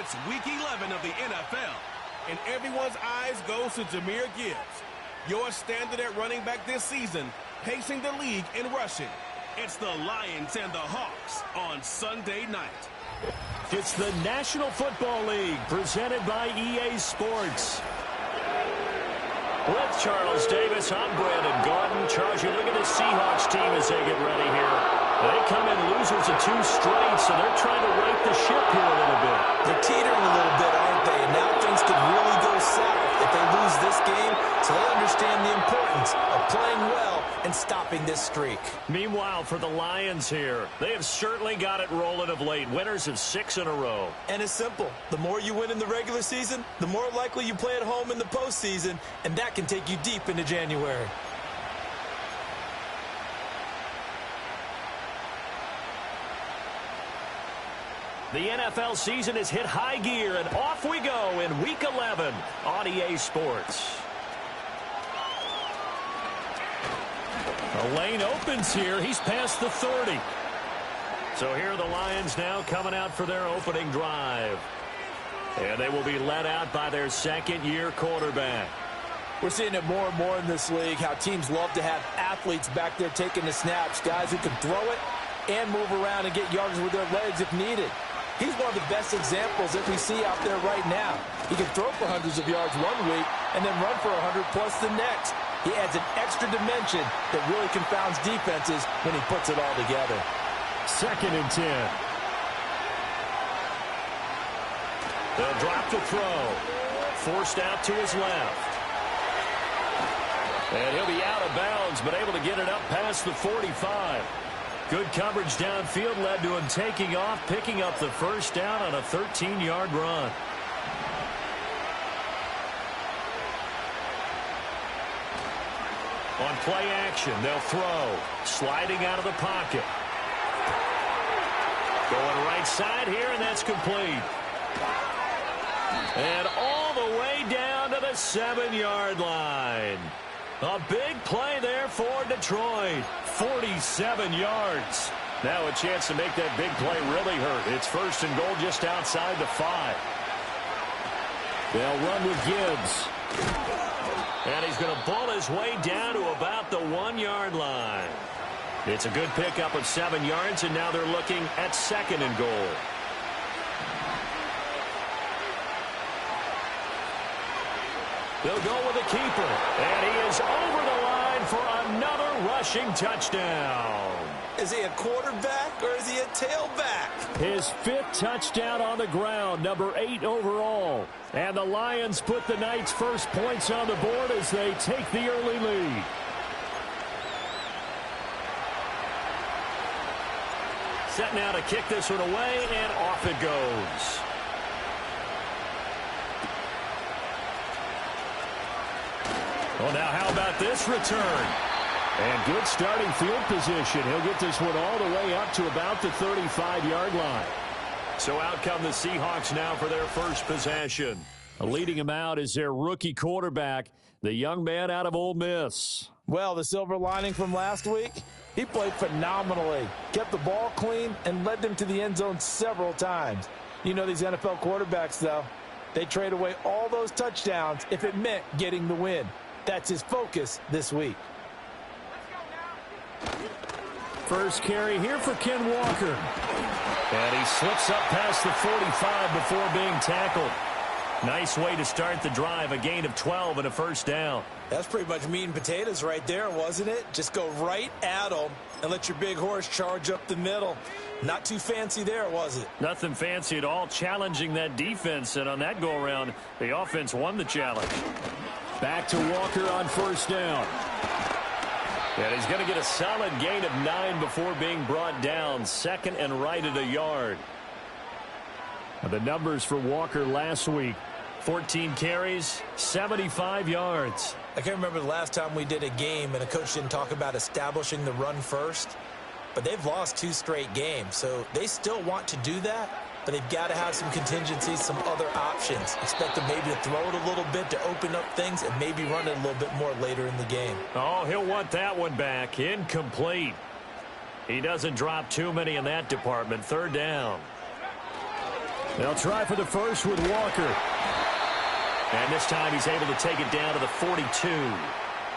It's Week 11 of the NFL, and everyone's eyes goes to Jahmyr Gibbs, your standard at running back this season, pacing the league in rushing. It's the Lions and the Hawks on Sunday night. It's the National Football League presented by EA Sports. With Charles Davis, I'm Brandon Gordon. Charles, you look at the Seahawks team as they get ready here. They come in losers of 2 straight, so they're trying to right the ship here a little bit. They're teetering a little bit, aren't they? And now things could really go south if they lose this game, so they understand the importance of playing well and stopping this streak. Meanwhile, for the Lions here, they have certainly got it rolling of late. Winners of 6 in a row. And it's simple. The more you win in the regular season, the more likely you play at home in the postseason, and that can take you deep into January. The NFL season has hit high gear, and off we go in Week 11 on EA Sports. The lane opens here. He's past the 30. So here are the Lions now coming out for their opening drive. And they will be led out by their second-year quarterback. We're seeing it more and more in this league, how teams love to have athletes back there taking the snaps, guys who can throw it and move around and get yards with their legs if needed. He's one of the best examples that we see out there right now. He can throw for hundreds of yards one week and then run for 100+ the next. He adds an extra dimension that really confounds defenses when he puts it all together. 2nd and 10. They'll drop the throw. Forced out to his left. And he'll be out of bounds, but able to get it up past the 45. Good coverage downfield led to him taking off, picking up the first down on a 13-yard run. On play action, they'll throw. Sliding out of the pocket. Going right side here, and that's complete. And all the way down to the 7-yard line. A big play there for Detroit. 47 yards. Now a chance to make that big play really hurt. It's 1st and goal just outside the 5. They'll run with Gibbs. And he's going to bull his way down to about the 1-yard line. It's a good pickup of 7 yards, and now they're looking at 2nd and goal. They'll go with the keeper, and he is over the line for another rushing touchdown. Is he a quarterback or is he a tailback? His 5th touchdown on the ground, number 8 overall. And the Lions put the night's first points on the board as they take the early lead. Set now to kick this one away, and off it goes. Well, now how about this return? And good starting field position. He'll get this one all the way up to about the 35-yard line. So out come the Seahawks now for their first possession. Leading him out is their rookie quarterback, the young man out of Ole Miss. Well, the silver lining from last week, he played phenomenally. Kept the ball clean and led them to the end zone several times. You know these NFL quarterbacks, though. They trade away all those touchdowns if it meant getting the win. That's his focus this week. First carry here for Ken Walker. And he slips up past the 45 before being tackled. Nice way to start the drive, a gain of 12 and a first down. That's pretty much meat and potatoes right there, wasn't it? Just go right at them and let your big horse charge up the middle. Not too fancy there, was it? Nothing fancy at all, challenging that defense. And on that go-around, the offense won the challenge. Back to Walker on first down. And he's going to get a solid gain of 9 before being brought down. 2nd and right at a yard. The numbers for Walker last week. 14 carries, 75 yards. I can't remember the last time we did a game and a coach didn't talk about establishing the run first. But they've lost 2 straight games, so they still want to do that. But they've got to have some contingencies, some other options. Expect them maybe to throw it a little bit to open up things and maybe run it a little bit more later in the game. Oh, he'll want that one back. Incomplete. He doesn't drop too many in that department. 3rd down. They'll try for the first with Walker. And this time he's able to take it down to the 42.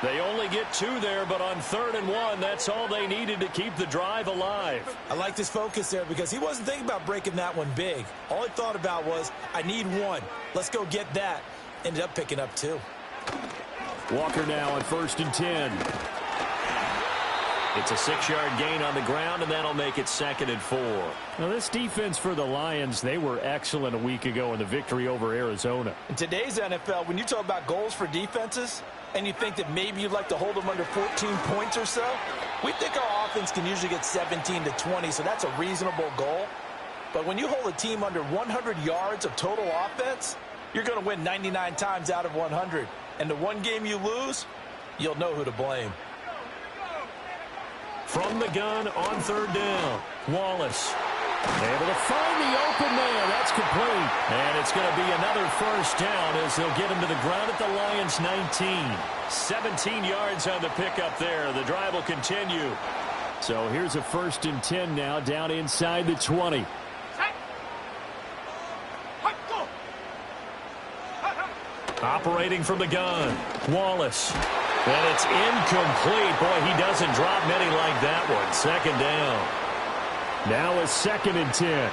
They only get 2 there, but on 3rd and 1, that's all they needed to keep the drive alive. I liked his focus there because he wasn't thinking about breaking that one big. All he thought about was, I need 1. Let's go get that. Ended up picking up 2. Walker now on 1st and 10. It's a 6-yard gain on the ground, and that'll make it 2nd and 4. Now, this defense for the Lions, they were excellent a week ago in the victory over Arizona. In today's NFL, when you talk about goals for defenses, and you think that maybe you'd like to hold them under 14 points or so, we think our offense can usually get 17 to 20, so that's a reasonable goal. But when you hold a team under 100 yards of total offense, you're going to win 99 times out of 100. And the one game you lose, you'll know who to blame. From the gun on 3rd down, Wallace. Able to find the open man. That's complete. And it's going to be another 1st down as they'll get him to the ground at the Lions' 19. 17 yards on the pickup there. The drive will continue. So here's a 1st and 10 now down inside the 20. Operating from the gun, Wallace. And it's incomplete. Boy, he doesn't drop many like that one. 2nd down. Now a 2nd and 10.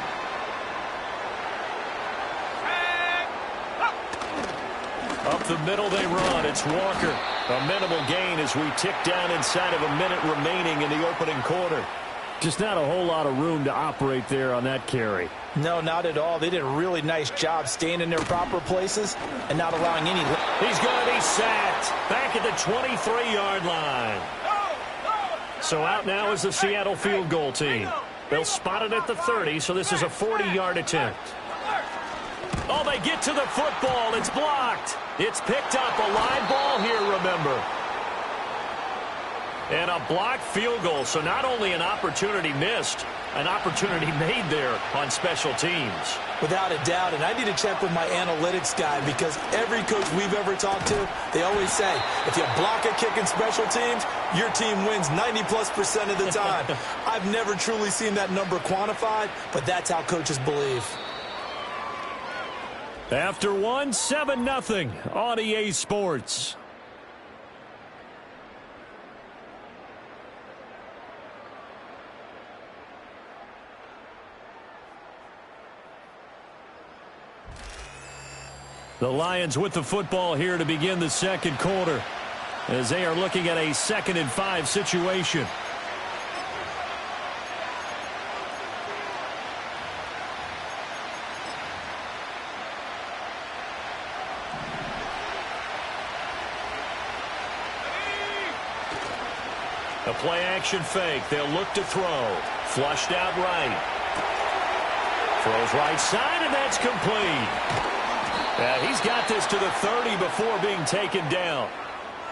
Up the middle they run. It's Walker. A minimal gain as we tick down inside of a minute remaining in the opening quarter. Just not a whole lot of room to operate there on that carry. No, not at all. They did a really nice job staying in their proper places and not allowing any... He's going to be sacked back at the 23-yard line. So out now is the Seattle field goal team. They'll spot it at the 30, so this is a 40-yard attempt. Oh, they get to the football. It's blocked. It's picked up. A live ball here, remember. And a blocked field goal. So not only an opportunity missed, an opportunity made there on special teams. Without a doubt, and I need to check with my analytics guy because every coach we've ever talked to, they always say, if you block a kick in special teams, your team wins 90+% of the time. I've never truly seen that number quantified, but that's how coaches believe. After 1, 7-0 on EA Sports. The Lions with the football here to begin the 2nd quarter as they are looking at a 2nd and 5 situation. A play-action fake. They'll look to throw. Flushed out right. Throws right side, and that's complete. He's got this to the 30 before being taken down.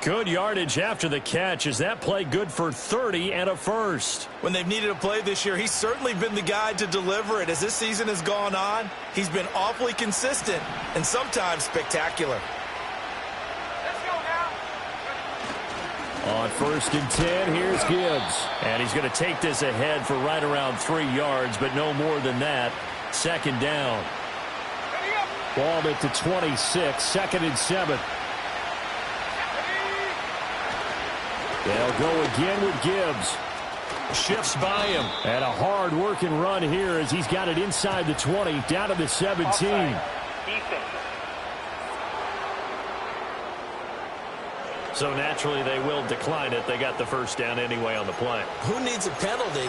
Good yardage after the catch. Is that play good for 30 and a first? When they've needed a play this year, he's certainly been the guy to deliver it. As this season has gone on, he's been awfully consistent and sometimes spectacular. On 1st and 10, here's Gibbs. And he's going to take this ahead for right around 3 yards, but no more than that. 2nd down. Ball at the 26, 2nd and 7. They'll go again with Gibbs. Shifts by him. And a hard-working run here as he's got it inside the 20, down to the 17. So naturally they will decline it. They got the 1st down anyway on the play. Who needs a penalty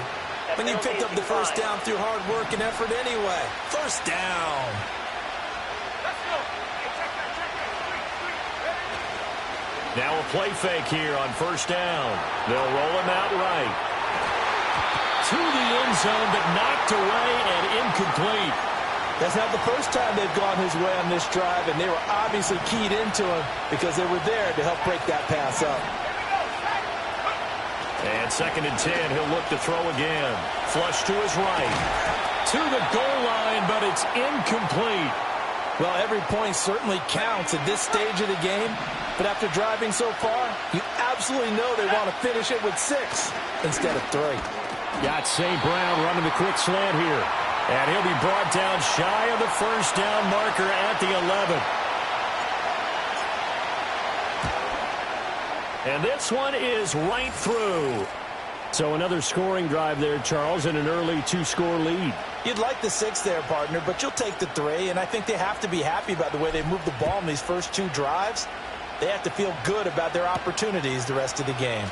when you picked up the 1st down through hard work and effort anyway? 1st down. Now a play fake here on 1st down. They'll roll him out right. To the end zone, but knocked away and incomplete. That's not the first time they've gone his way on this drive, and they were obviously keyed into him because they were there to help break that pass up. And 2nd and 10, he'll look to throw again. Flush to his right. To the goal line, but it's incomplete. Well, every point certainly counts at this stage of the game. But after driving so far, you absolutely know they want to finish it with 6 instead of 3. Got St. Brown running the quick slant here. And he'll be brought down shy of the first down marker at the 11. And this one is right through. So another scoring drive there, Charles, and an early 2-score lead. You'd like the 6 there, partner, but you'll take the 3, and I think they have to be happy about the way they moved the ball in these first 2 drives. They have to feel good about their opportunities the rest of the game.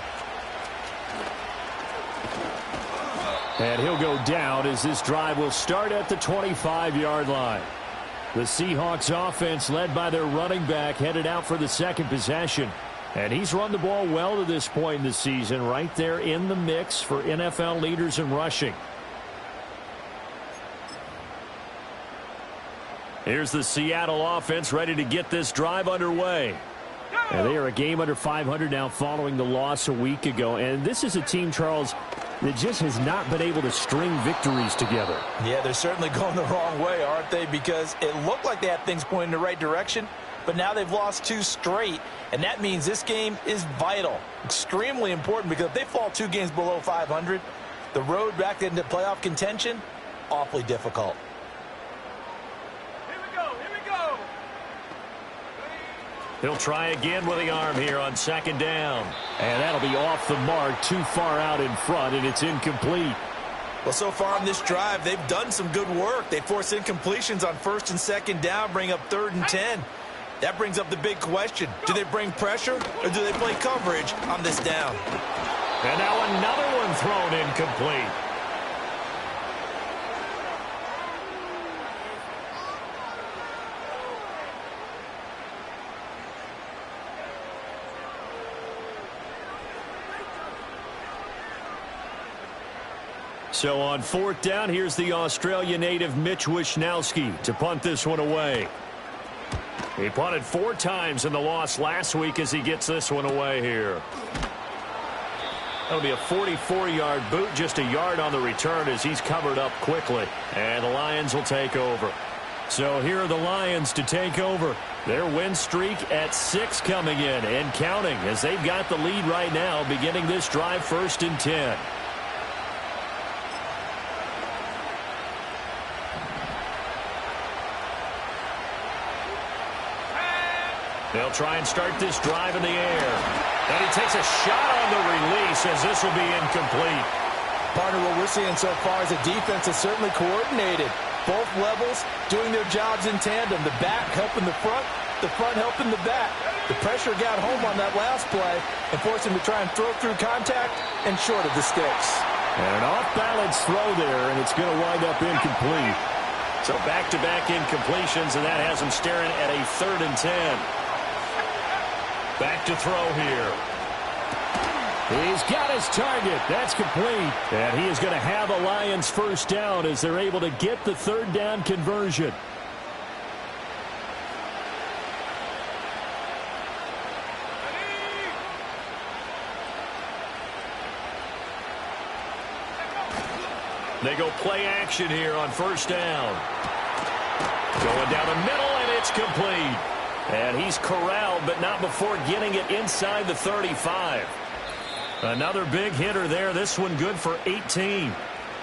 And he'll go down as this drive will start at the 25-yard line. The Seahawks offense, led by their running back, headed out for the second possession. And he's run the ball well to this point in the season, right there in the mix for NFL leaders in rushing. Here's the Seattle offense ready to get this drive underway. And they are a game under 500 now following the loss a week ago. And this is a team, Charles, that just has not been able to string victories together. Yeah, they're certainly going the wrong way, aren't they? Because it looked like they had things pointing in the right direction, but now they've lost 2 straight, and that means this game is vital, extremely important, because if they fall 2 games below 500, the road back into playoff contention, awfully difficult. He'll try again with the arm here on second down. And that'll be off the mark, too far out in front, and it's incomplete. Well, so far on this drive, they've done some good work. They force incompletions on first and second down, bring up 3rd and 10. That brings up the big question. Do they bring pressure, or do they play coverage on this down? And now another one thrown incomplete. So on 4th down, here's the Australia native Mitch Wishnowsky to punt this one away. He punted 4 times in the loss last week as he gets this one away here. That'll be a 44-yard boot, just a yard on the return as he's covered up quickly. And the Lions will take over. So here are the Lions to take over. Their win streak at 6 coming in and counting as they've got the lead right now beginning this drive 1st and 10. They'll try and start this drive in the air. And he takes a shot on the release as this will be incomplete. Partner, what we're seeing so far is a defense that's certainly coordinated. Both levels doing their jobs in tandem. The back helping the front helping the back. The pressure got home on that last play and forced him to try and throw through contact and short of the sticks. And an off-balance throw there, and it's going to wind up incomplete. So back-to-back incompletions, and that has him staring at a 3rd and 10. Back to throw here. He's got his target. That's complete. And he is going to have a Lions first down as they're able to get the 3rd down conversion. They go play action here on 1st down. Going down the middle, and it's complete. And he's corralled, but not before getting it inside the 35. Another big hitter there. This one good for 18.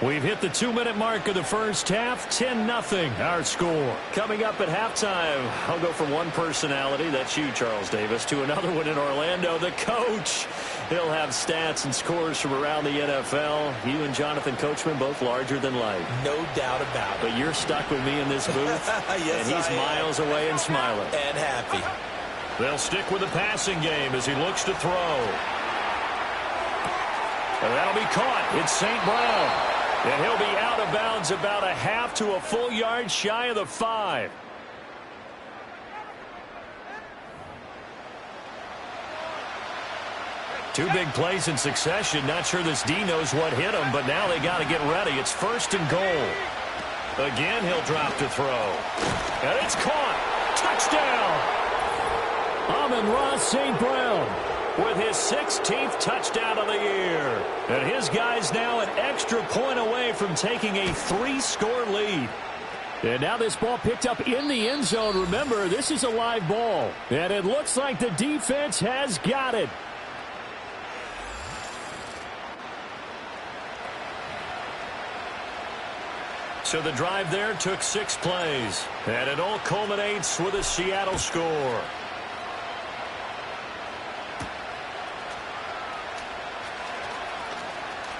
We've hit the 2-minute mark of the first half. 10-0 our score. Coming up at halftime, I'll go from one personality, that's you, Charles Davis, to another one in Orlando, the coach. He'll have stats and scores from around the NFL. You and Jonathan Coachman, both larger than life. No doubt about it. But you're stuck with me in this booth, yes, and he's miles away and smiling. And happy. They'll stick with the passing game as he looks to throw. And that'll be caught. It's St. Brown. And he'll be out of bounds about a half to a full yard shy of the 5. Two big plays in succession. Not sure this D knows what hit him, but now they got to get ready. It's 1st and goal. Again, he'll drop to throw. And it's caught. Touchdown. Amon-Ra St. Brown with his 16th touchdown of the year. And his guys now an extra point away from taking a 3-score lead. And now this ball picked up in the end zone. Remember, this is a live ball. And it looks like the defense has got it. So the drive there took 6 plays. And it all culminates with a Seattle score.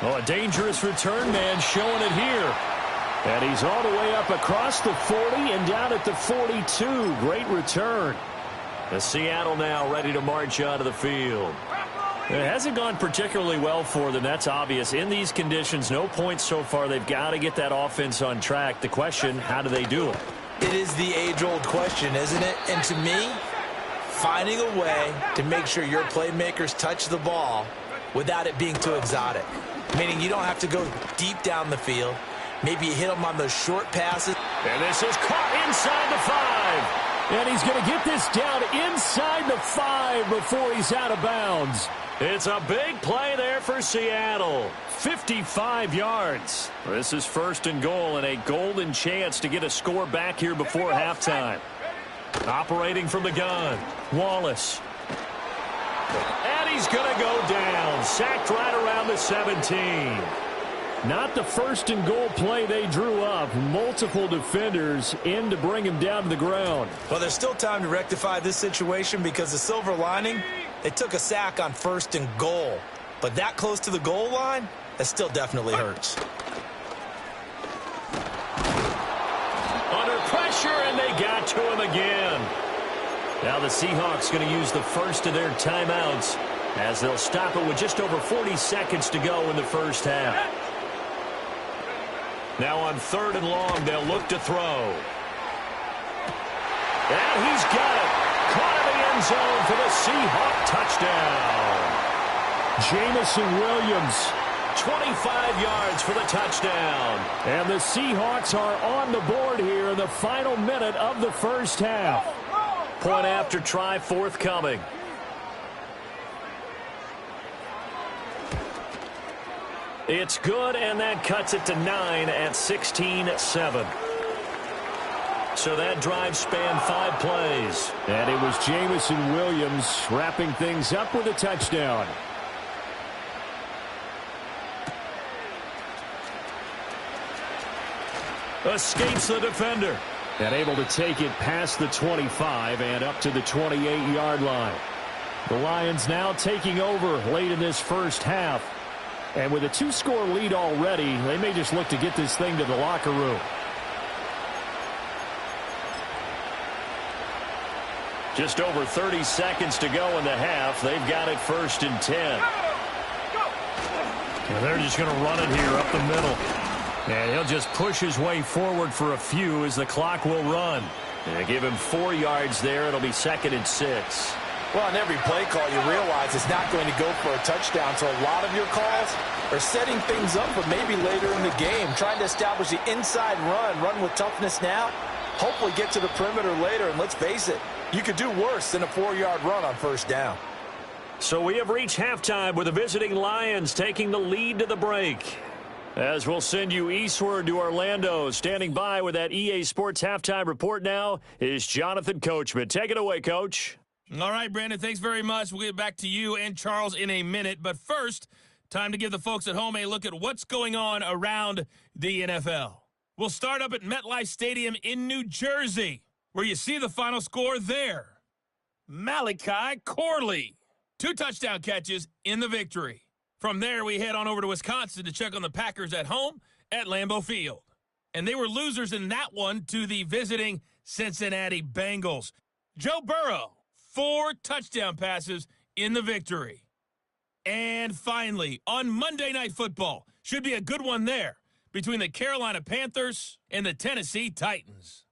Oh, a dangerous return man showing it here. And he's all the way up across the 40 and down at the 42. Great return. The Seattle now ready to march onto the field. It hasn't gone particularly well for them. That's obvious. In these conditions, no points so far. They've got to get that offense on track. The question, how do they do it? It is the age-old question, isn't it? And to me, finding a way to make sure your playmakers touch the ball without it being too exotic. Meaning you don't have to go deep down the field. Maybe you hit them on those short passes. And this is caught inside the 5. And he's going to get this down inside the 5 before he's out of bounds. It's a big play there for Seattle. 55 yards. This is 1st and goal and a golden chance to get a score back here before halftime. Operating from the gun, Wallace. And he's going to go down. Sacked right around the 17. Not the 1st and goal play they drew up. Multiple defenders in to bring him down to the ground. Well, there's still time to rectify this situation because the silver lining, they took a sack on 1st and goal. But that close to the goal line, that still definitely hurts. Under pressure, and they got to him again. Now the Seahawks going to use the first of their timeouts as they'll stop it with just over 40 seconds to go in the first half. Now on 3rd and long, they'll look to throw. And he's got it. Caught in the end zone for the Seahawk touchdown. Jamison Williams, 25 yards for the touchdown. And the Seahawks are on the board here in the final minute of the first half. Point after try forthcoming. It's good, and that cuts it to 9 at 16-7. So that drive spanned 5 plays. And it was Jamison Williams wrapping things up with a touchdown. Escapes the defender. And able to take it past the 25 and up to the 28-yard line. The Lions now taking over late in this first half. And with a 2-score lead already, they may just look to get this thing to the locker room. Just over 30 seconds to go in the half. They've got it 1st and 10. And they're just going to run it here up the middle. And he'll just push his way forward for a few as the clock will run. And they give him 4 yards there. It'll be 2nd and 6. Well, on every play call, you realize it's not going to go for a touchdown. So a lot of your calls are setting things up, but maybe later in the game, trying to establish the inside run with toughness now, hopefully get to the perimeter later. And let's face it, you could do worse than a 4-yard run on 1st down. So we have reached halftime with the visiting Lions taking the lead to the break. As we'll send you eastward to Orlando. Standing by with that EA Sports halftime report now is Jonathan Coachman. Take it away, Coach. All right, Brandon, thanks very much. We'll get back to you and Charles in a minute. But first, time to give the folks at home a look at what's going on around the NFL. We'll start up at MetLife Stadium in New Jersey, where you see the final score there. Malachi Corley, 2 touchdown catches in the victory. From there, we head on over to Wisconsin to check on the Packers at home at Lambeau Field. And they were losers in that one to the visiting Cincinnati Bengals. Joe Burrow, 4 touchdown passes in the victory. And finally, on Monday Night Football, should be a good one there, between the Carolina Panthers and the Tennessee Titans.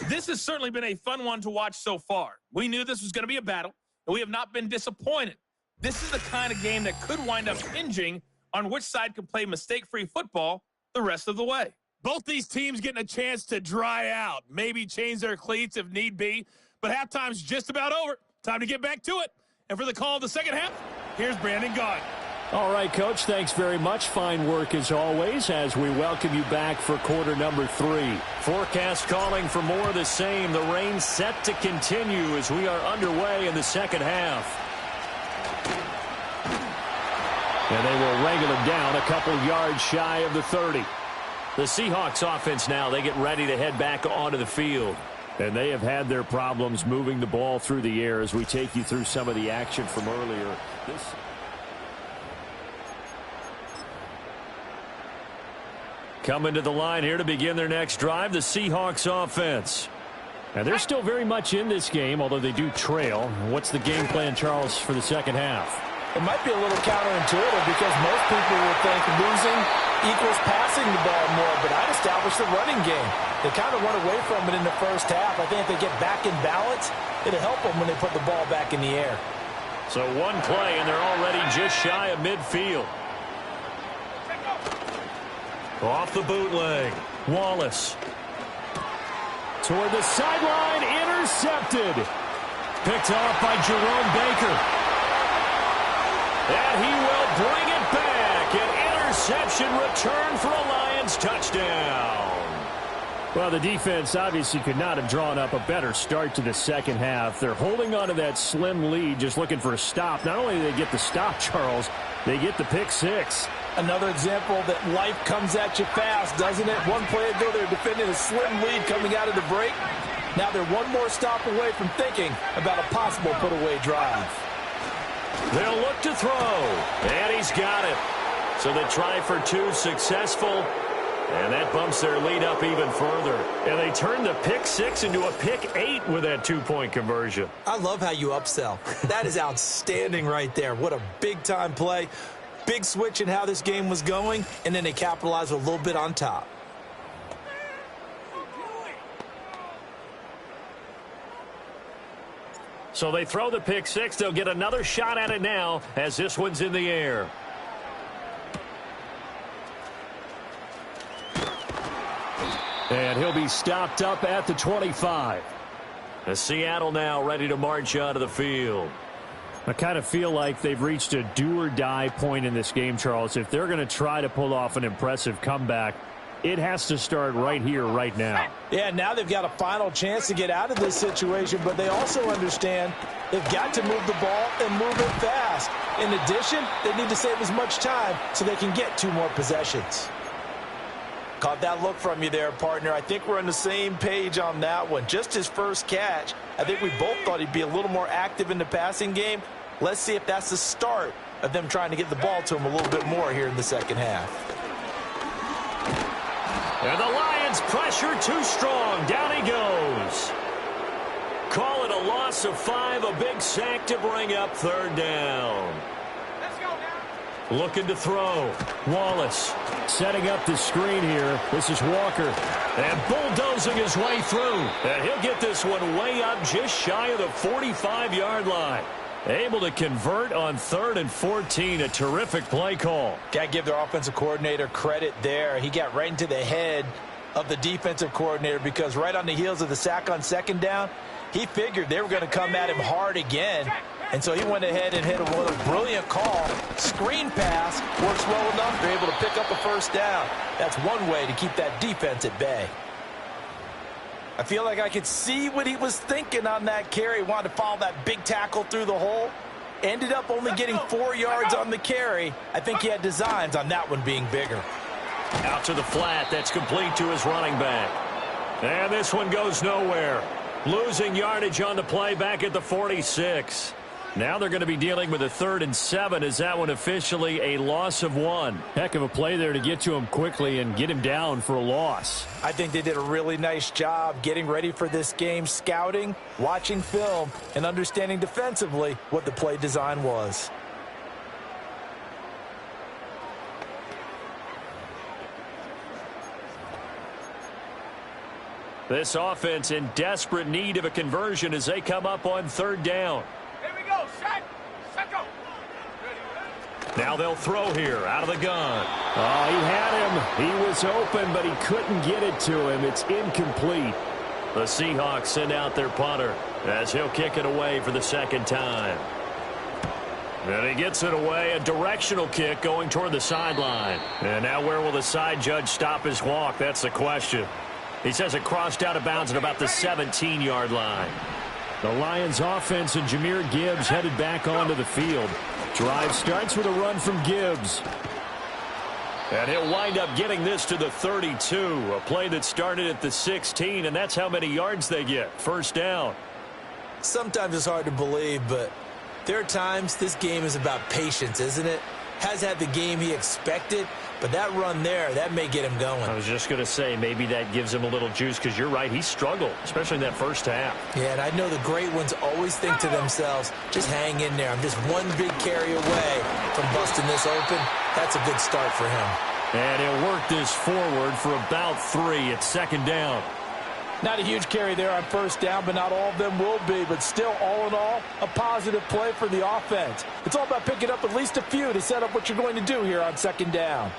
This has certainly been a fun one to watch so far. We knew this was going to be a battle, and we have not been disappointed. This is the kind of game that could wind up hinging on which side can play mistake-free football the rest of the way. Both these teams getting a chance to dry out, maybe change their cleats if need be, but halftime's just about over. Time to get back to it. And for the call of the second half, here's Brandon Gaudin. All right, Coach, thanks very much. Fine work as always as we welcome you back for quarter number 3. Forecast calling for more of the same. The rain set to continue as we are underway in the second half. And they will wrangle him down a couple yards shy of the 30. The Seahawks offense now, they get ready to head back onto the field. And they have had their problems moving the ball through the air as we take you through some of the action from earlier. Coming to the line here to begin their next drive, the Seahawks offense. And they're still very much in this game, although they do trail. What's the game plan, Charles, for the second half? It might be a little counterintuitive because most people would think losing equals passing the ball more, but I'd establish the running game. They kind of went away from it in the first half. I think if they get back in balance, it'll help them when they put the ball back in the air. So one play, and they're already just shy of midfield. Off the bootleg, Wallace. Toward the sideline, intercepted. Picked off by Jerome Baker. And he will bring it back. An interception return for a Lions touchdown. Well, the defense obviously could not have drawn up a better start to the second half. They're holding on to that slim lead, just looking for a stop. Not only do they get the stop, Charles, they get the pick six. Another example that life comes at you fast, doesn't it? One play ago, they were defending a slim lead coming out of the break. Now they're one more stop away from thinking about a possible put-away drive. They'll look to throw, and he's got it. So the try for two successful, and that bumps their lead up even further. And they turn the pick six into a pick 8 with that two-point conversion. I love how you upsell. That is outstanding right there. What a big-time play. Big switch in how this game was going, and then they capitalized a little bit on top. So they throw the pick six. They'll get another shot at it now as this one's in the air. And he'll be stopped up at the 25. The Seattle now ready to march onto the field. I kind of feel like they've reached a do-or-die point in this game, Charles. If they're going to try to pull off an impressive comeback, it has to start right here, right now. Yeah, now they've got a final chance to get out of this situation, but they also understand they've got to move the ball and move it fast. In addition, they need to save as much time so they can get 2 more possessions. Caught that look from you there, partner. I think we're on the same page on that one. Just his first catch, I think we both thought he'd be a little more active in the passing game. Let's see if that's the start of them trying to get the ball to him a little bit more here in the second half. And the Lions pressure too strong. Down he goes. Call it a loss of 5, a big sack to bring up third down. Looking to throw. Wallace setting up the screen here. This is Walker. And bulldozing his way through. And he'll get this one way up just shy of the 45-yard line. Able to convert on 3rd and 14. A terrific play call. Got to give their offensive coordinator credit there. He got right into the head of the defensive coordinator because right on the heels of the sack on 2nd down, he figured they were going to come at him hard again. And so he went ahead and hit a brilliant call. Screen pass works well enough. They're able to pick up a first down. That's one way to keep that defense at bay. I feel like I could see what he was thinking on that carry. He wanted to follow that big tackle through the hole. Ended up only getting 4 yards on the carry. I think he had designs on that one being bigger. Out to the flat. That's complete to his running back. And this one goes nowhere. Losing yardage on the play back at the 46. Now they're going to be dealing with a 3rd and 7. Is that one officially a loss of 1? Heck of a play there to get to him quickly and get him down for a loss. I think they did a really nice job getting ready for this game, scouting, watching film, and understanding defensively what the play design was. This offense in desperate need of a conversion as they come up on 3rd down. Now they'll throw here out of the gun. Oh, he had him. He was open, but he couldn't get it to him. It's incomplete. The Seahawks send out their punter as he'll kick it away for the 2nd time. And he gets it away, a directional kick going toward the sideline. And now where will the side judge stop his walk? That's the question. He says it crossed out of bounds at about the 17-yard line. The Lions offense and Jahmyr Gibbs headed back onto the field. Drive starts with a run from Gibbs. And he'll wind up getting this to the 32. A play that started at the 16, and that's how many yards they get. First down. Sometimes it's hard to believe, but there are times this game is about patience, isn't it? Has had the game he expected, but that run there, that may get him going. I was just going to say, maybe that gives him a little juice, because you're right, he struggled, especially in that first half. Yeah, and I know the great ones always think to themselves, just hang in there. I'm just one big carry away from busting this open. That's a good start for him. And he'll work this forward for about 3. It's second down. Not a huge carry there on first down, but not all of them will be. But still, all in all, a positive play for the offense. It's all about picking up at least a few to set up what you're going to do here on second down.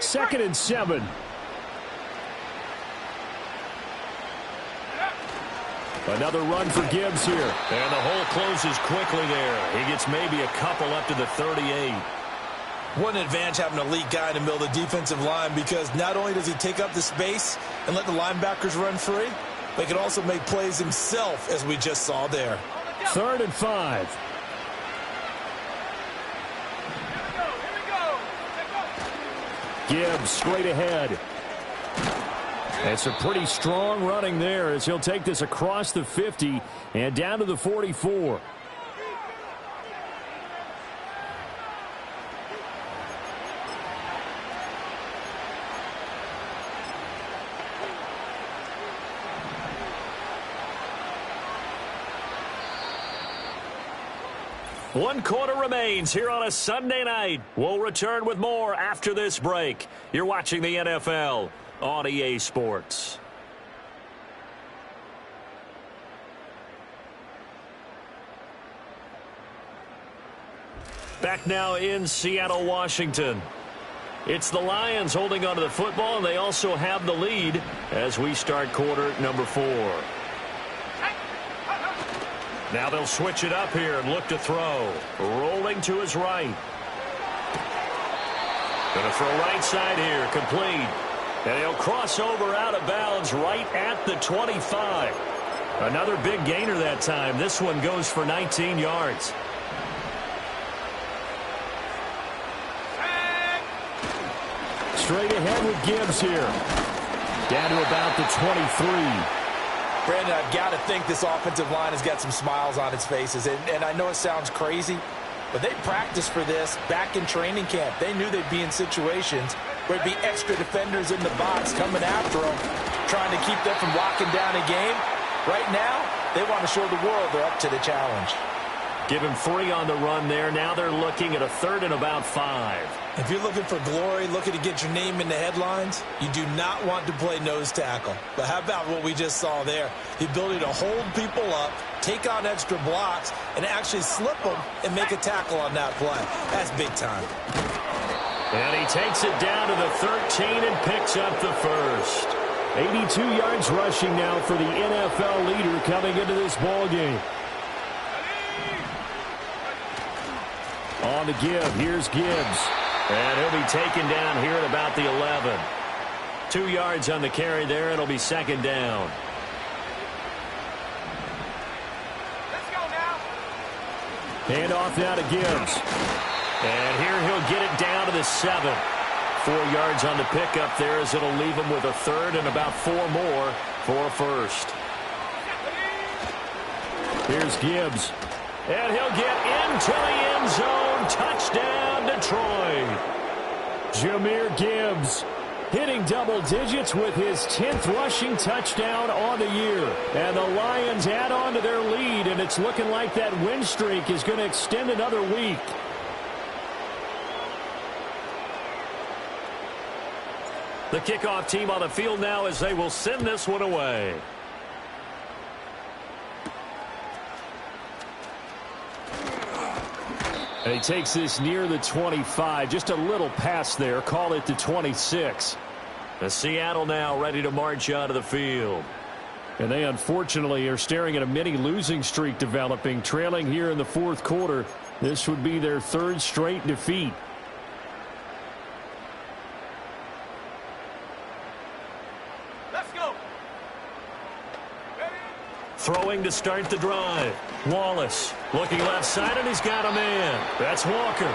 Second and 7. Another run for Gibbs here. And the hole closes quickly there. He gets maybe a couple up to the 38. What an advantage having an elite guy in the middle of the defensive line, because not only does he take up the space and let the linebackers run free, but he can also make plays himself, as we just saw there. 3rd and 5. Gibbs straight ahead. It's a pretty strong running there as he'll take this across the 50 and down to the 44. One quarter remains here on a Sunday night. We'll return with more after this break. You're watching the NFL on EA Sports. Back now in Seattle, Washington. It's the Lions holding onto the football, and they also have the lead as we start quarter number 4. Now they'll switch it up here and look to throw. Rolling to his right. Going to throw right side here, complete. And he'll cross over out of bounds right at the 25. Another big gainer that time. This one goes for 19 yards. Straight ahead with Gibbs here. Down to about the 23. Brandon, I've got to think this offensive line has got some smiles on its faces. And I know it sounds crazy, but they practiced for this back in training camp. They knew they'd be in situations where there'd be extra defenders in the box coming after them, trying to keep them from locking down a game. Right now, they want to show the world they're up to the challenge. Give him 3 on the run there. Now they're looking at a 3rd and about 5. If you're looking for glory, looking to get your name in the headlines, you do not want to play nose tackle. But how about what we just saw there? The ability to hold people up, take on extra blocks, and actually slip them and make a tackle on that play. That's big time. And he takes it down to the 13 and picks up the first. 82 yards rushing now for the NFL leader coming into this ball game. On the give, here's Gibbs. And he'll be taken down here at about the 11. 2 yards on the carry there. It'll be second down. Let's go now. Hand off now to Gibbs. And here he'll get it down to the 7. 4 yards on the pickup there as it'll leave him with a 3rd and about 4 more for a first. Here's Gibbs. And he'll get into the end zone. Touchdown, Detroit. Jahmyr Gibbs hitting double digits with his 10th rushing touchdown on the year. And the Lions add on to their lead, and it's looking like that win streak is going to extend another week. The kickoff team on the field now as they will send this one away. And he takes this near the 25. Just a little pass there. Call it the 26. The Seattle now ready to march out of the field. And they unfortunately are staring at a mini losing streak developing, trailing here in the 4th quarter This would be their third straight defeat. Let's go. Throwing to start the drive. Wallace looking left side, and he's got a man. That's Walker.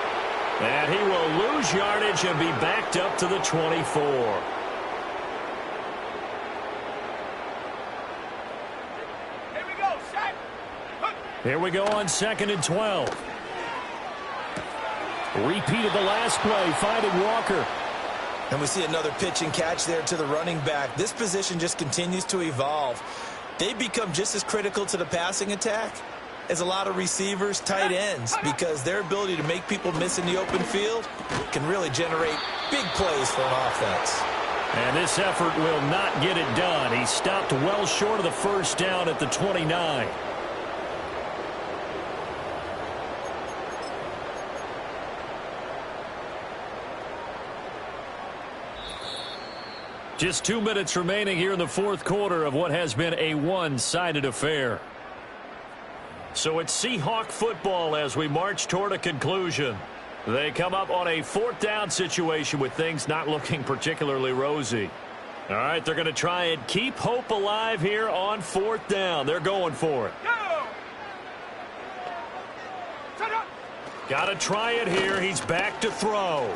And he will lose yardage and be backed up to the 24. Here we go, set. Here we go on 2nd and 12. Repeat of the last play, finding Walker. And we see another pitch and catch there to the running back. This position just continues to evolve. They become just as critical to the passing attack as a lot of receivers, tight ends, because their ability to make people miss in the open field can really generate big plays for an offense. And this effort will not get it done. He stopped well short of the first down at the 29. Just 2 minutes remaining here in the fourth quarter of what has been a one-sided affair. So it's Seahawk football as we march toward a conclusion. They come up on a 4th down situation with things not looking particularly rosy. All right, they're going to try and keep hope alive here on 4th down. They're going for it. Go. Set up. Got to try it here. He's back to throw.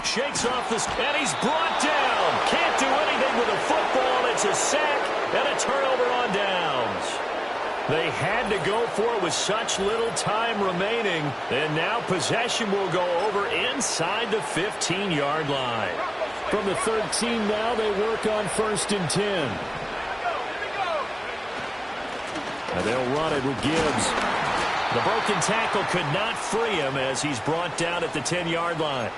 Shakes off this, and he's brought down. Can't do anything with the football. It's a sack and a turnover on downs. They had to go for it with such little time remaining, and now possession will go over inside the 15-yard line. From the 13 now, they work on 1st and 10. And they'll run it with Gibbs. The broken tackle could not free him as he's brought down at the 10-yard line.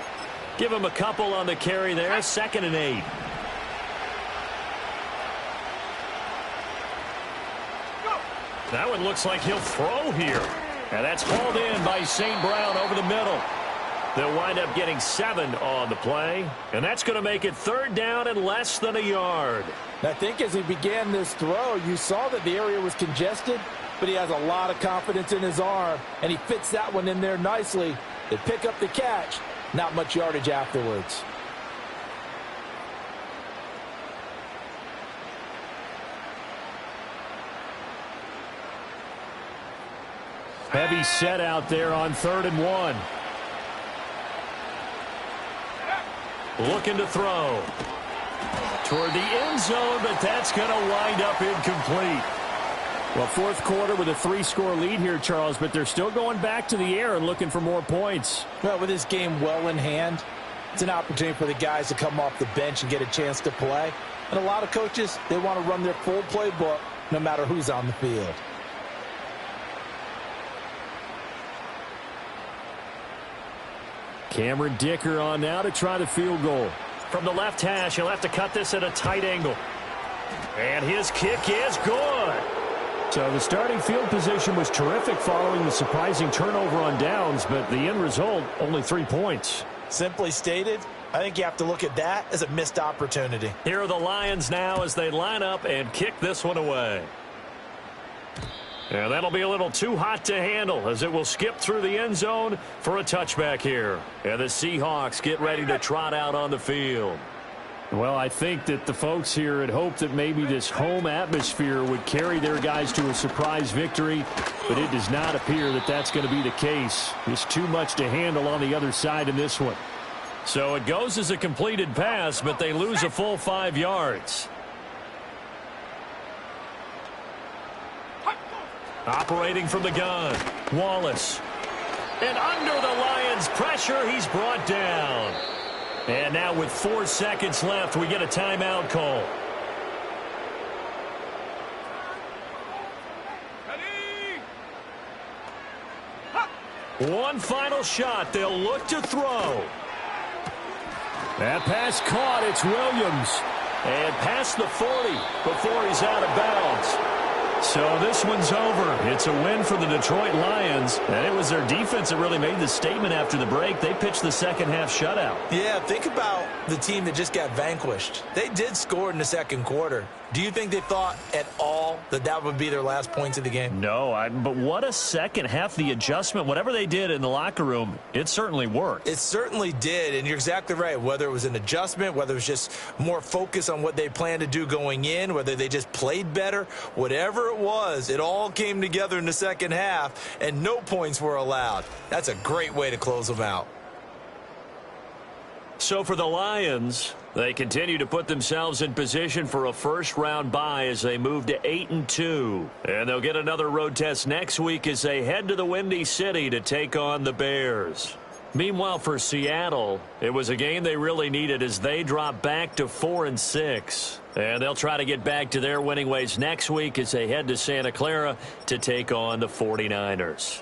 Give him a couple on the carry there. 2nd and 8. That one looks like he'll throw here. And that's hauled in by St. Brown over the middle. They'll wind up getting 7 on the play. And that's going to make it 3rd down and less than a yard. I think as he began this throw, you saw that the area was congested, but he has a lot of confidence in his arm, and he fits that one in there nicely. They pick up the catch. Not much yardage afterwards. Heavy set out there on 3rd and 1. Looking to throw. Toward the end zone, but that's going to wind up incomplete. Well, fourth quarter with a 3-score lead here, Charles, but they're still going back to the air and looking for more points. Well, with this game well in hand, it's an opportunity for the guys to come off the bench and get a chance to play. And a lot of coaches, they want to run their full playbook no matter who's on the field. Cameron Dicker on now to try the field goal. From the left hash, he'll have to cut this at a tight angle. And his kick is good. So the starting field position was terrific following the surprising turnover on downs, but the end result, only 3 points. Simply stated, I think you have to look at that as a missed opportunity. Here are the Lions now as they line up and kick this one away. And that'll be a little too hot to handle as it will skip through the end zone for a touchback here. And the Seahawks get ready to trot out on the field. Well, I think that the folks here had hoped that maybe this home atmosphere would carry their guys to a surprise victory, but it does not appear that that's going to be the case. There's too much to handle on the other side in this one. So it goes as a completed pass, but they lose a full 5 yards. Operating from the gun, Wallace. And under the Lions' pressure, he's brought down. And now with 4 seconds left, we get a timeout call. One final shot. They'll look to throw. That pass caught. It's Williams. And past the 40 before he's out of bounds. So this one's over. It's a win for the Detroit Lions, and it was their defense that really made the statement after the break. They pitched the second half shutout. Yeah, think about the team that just got vanquished. They did score in the second quarter. Do you think they thought at all that that would be their last points of the game? No, but what a second half. The adjustment, whatever they did in the locker room, it certainly worked. It certainly did, and you're exactly right. Whether it was an adjustment, whether it was just more focus on what they planned to do going in, whether they just played better, whatever it was, it all came together in the second half, and no points were allowed. That's a great way to close them out. So for the Lions, they continue to put themselves in position for a first-round bye as they move to 8-2. And they'll get another road test next week as they head to the Windy City to take on the Bears. Meanwhile, for Seattle, it was a game they really needed as they drop back to 4-6. And they'll try to get back to their winning ways next week as they head to Santa Clara to take on the 49ers.